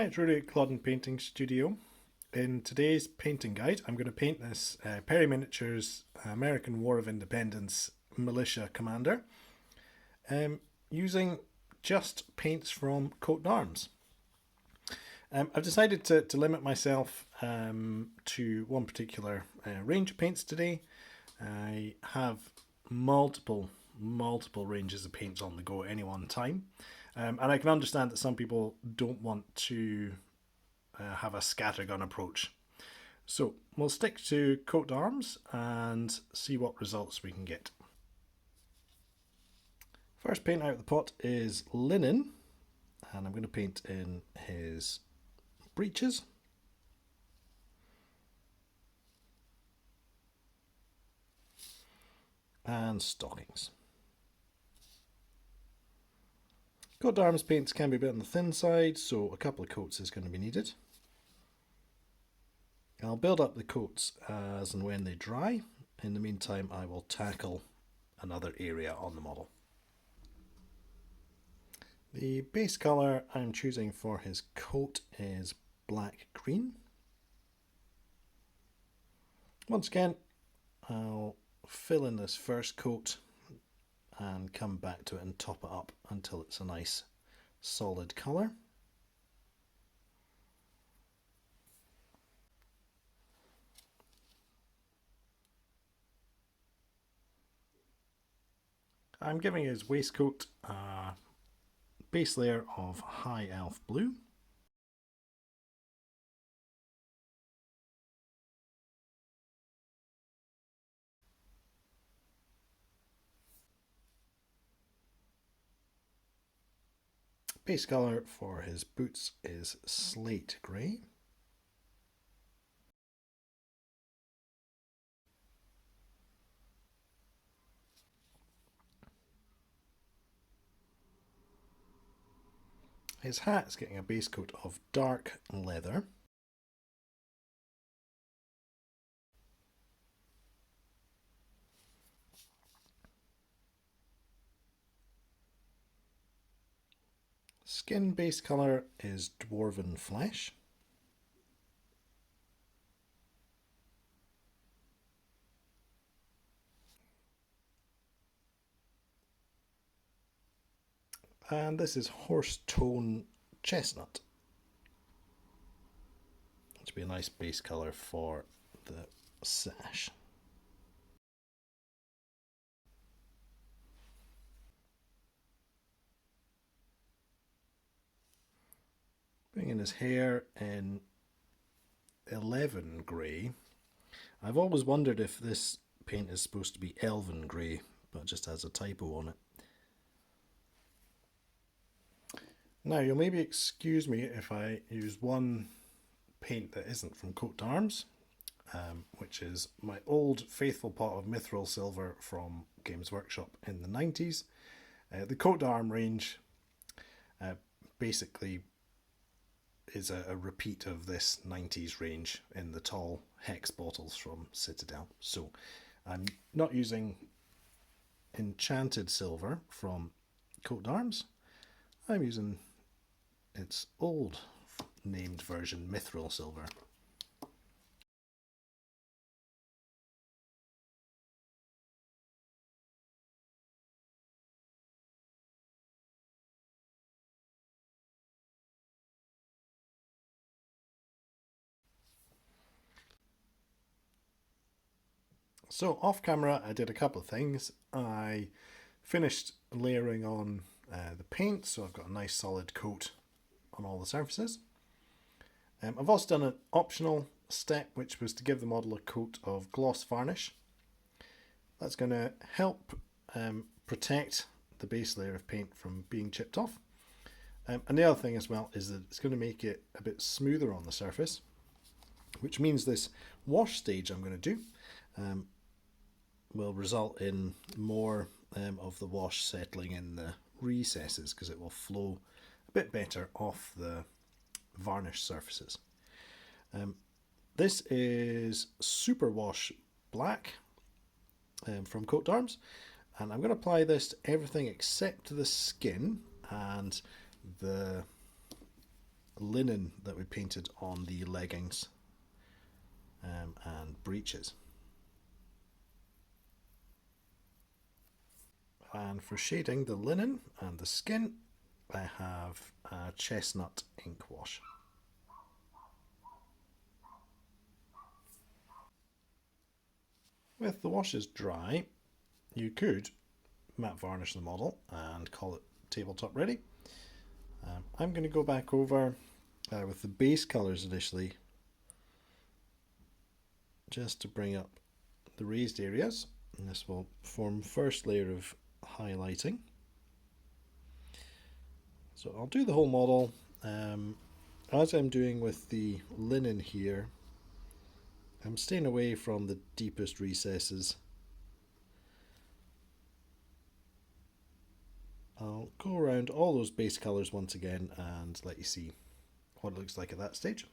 it's Rudy at Clawden Painting Studio. In today's painting guide, I'm going to paint this Perry Miniatures American War of Independence Militia Commander using just paints from Coat d'Arms. I've decided to limit myself to one particular range of paints today. I have multiple ranges of paints on the go at any one time. And I can understand that some people don't want to have a scattergun approach. So we'll stick to Coat d'Arms and see what results we can get. First paint out of the pot is Linen, and I'm going to paint in his breeches. And stockings. Coat d'Arms paints can be a bit on the thin side, so a couple of coats is going to be needed. I'll build up the coats as and when they dry. In the meantime, I will tackle another area on the model. The base colour I'm choosing for his coat is black green. Once again, I'll fill in this first coat and come back to it and top it up until it's a nice solid colour. I'm giving his waistcoat a base layer of High Elf Blue. Base colour for his boots is Slate Grey. His hat is getting a base coat of dark leather. Skin base colour is Dwarven Flesh. And this is Horse Tone Chestnut. Which would be a nice base colour for the sash. Putting in his hair in 11 grey. I've always wondered if this paint is supposed to be Elven grey, but it just has a typo on it. Now, you'll maybe excuse me if I use one paint that isn't from Coat d'Arms, which is my old faithful pot of Mithril Silver from Games Workshop in the 90s. The Coat d'Arms range basically is a repeat of this 90s range in the tall hex bottles from Citadel. So I'm not using Enchanted Silver from Coat d'Arms. I'm using its old named version, Mithril Silver. So off camera I did a couple of things. I finished layering on the paint, so I've got a nice solid coat on all the surfaces. I've also done an optional step, which was to give the model a coat of gloss varnish. That's going to help protect the base layer of paint from being chipped off. And the other thing as well is that it's going to make it a bit smoother on the surface, which means this wash stage I'm going to do will result in more of the wash settling in the recesses, because it will flow a bit better off the varnished surfaces. This is Superwash Black from Coat d'Arms, and I'm going to apply this to everything except the skin and the linen that we painted on the leggings and breeches. And for shading the linen and the skin, I have a Chestnut Ink Wash. With the washes dry, you could matte varnish the model and call it tabletop ready. I'm going to go back over with the base colours initially, just to bring up the raised areas, and this will form first layer of highlighting. So I'll do the whole model. As I'm doing with the linen here, I'm staying away from the deepest recesses. I'll go around all those base colours once again and let you see what it looks like at that stage.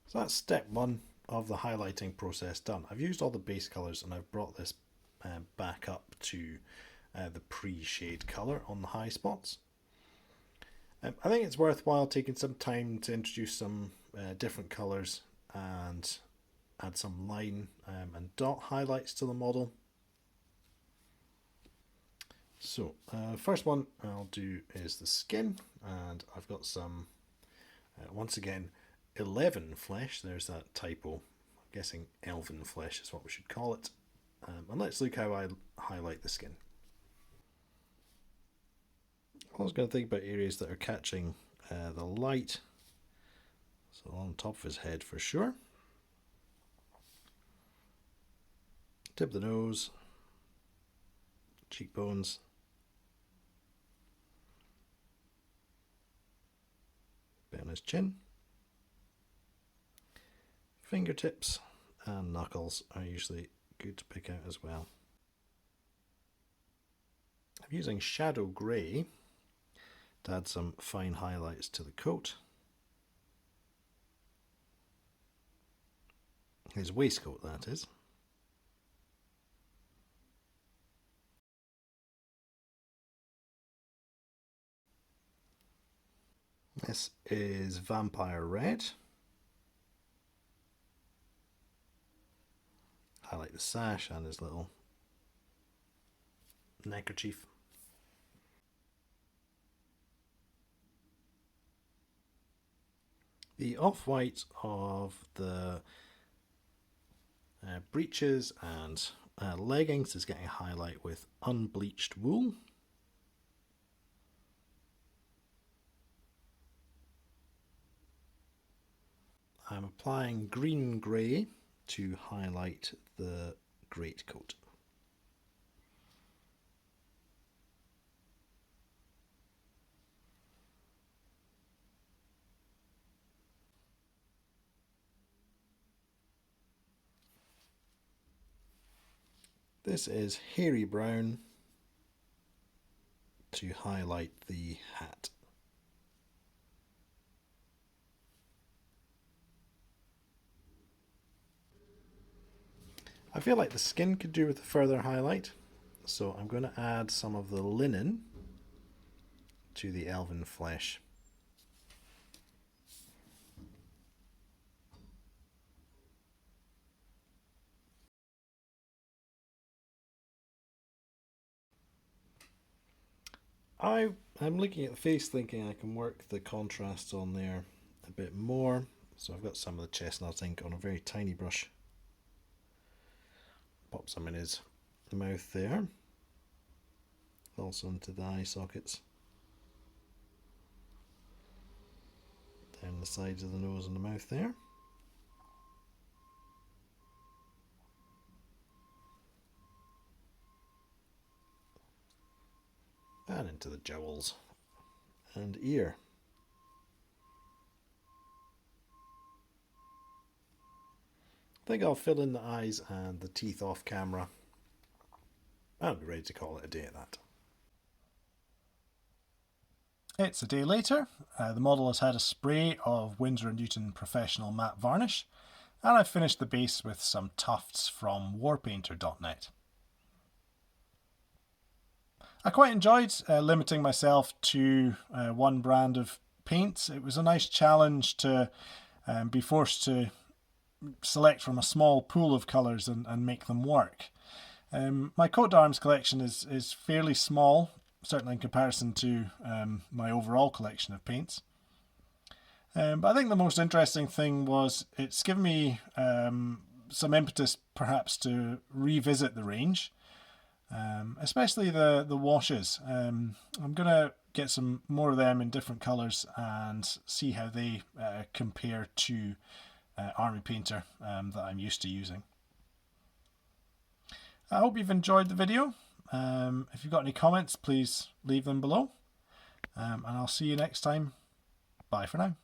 So that's step one of the highlighting process done. I've used all the base colours and I've brought this back up to the pre-shade colour on the high spots. I think it's worthwhile taking some time to introduce some different colours and add some line and dot highlights to the model. So first one I'll do is the skin, and I've got some once again 11 flesh. There's that typo. I'm guessing elven flesh is what we should call it. And let's look how I highlight the skin. I was going to think about areas that are catching the light. So on top of his head for sure. Tip of the nose, cheekbones, bit on his chin, fingertips and knuckles are usually good to pick out as well. I'm using Shadow Grey to add some fine highlights to the coat. His waistcoat, that is. This is Vampire Red. Highlight the sash and his little neckerchief. The off-white of the breeches and leggings is getting a highlight with Unbleached Wool. I'm applying green grey to highlight the greatcoat. This is Hairy Brown to highlight the hat. I feel like the skin could do with a further highlight, so I'm going to add some of the linen to the elven flesh. I'm looking at the face thinking I can work the contrasts on there a bit more, so I've got some of the chestnut ink on a very tiny brush. Pop some in his mouth there, also into the eye sockets, down the sides of the nose and the mouth there. And into the jowls and ear. I think I'll fill in the eyes and the teeth off camera. I'll be ready to call it a day at that. It's a day later. The model has had a spray of Winsor & Newton Professional Matte Varnish, and I've finished the base with some tufts from warpainter.net. I quite enjoyed limiting myself to one brand of paints. It was a nice challenge to be forced to select from a small pool of colours and make them work. My coat d'arms collection is fairly small, certainly in comparison to my overall collection of paints. But I think the most interesting thing was it's given me some impetus perhaps to revisit the range, especially the washes. I'm going to get some more of them in different colours and see how they compare to Army Painter that I'm used to using. I hope you've enjoyed the video. If you've got any comments, please leave them below. And I'll see you next time. Bye for now.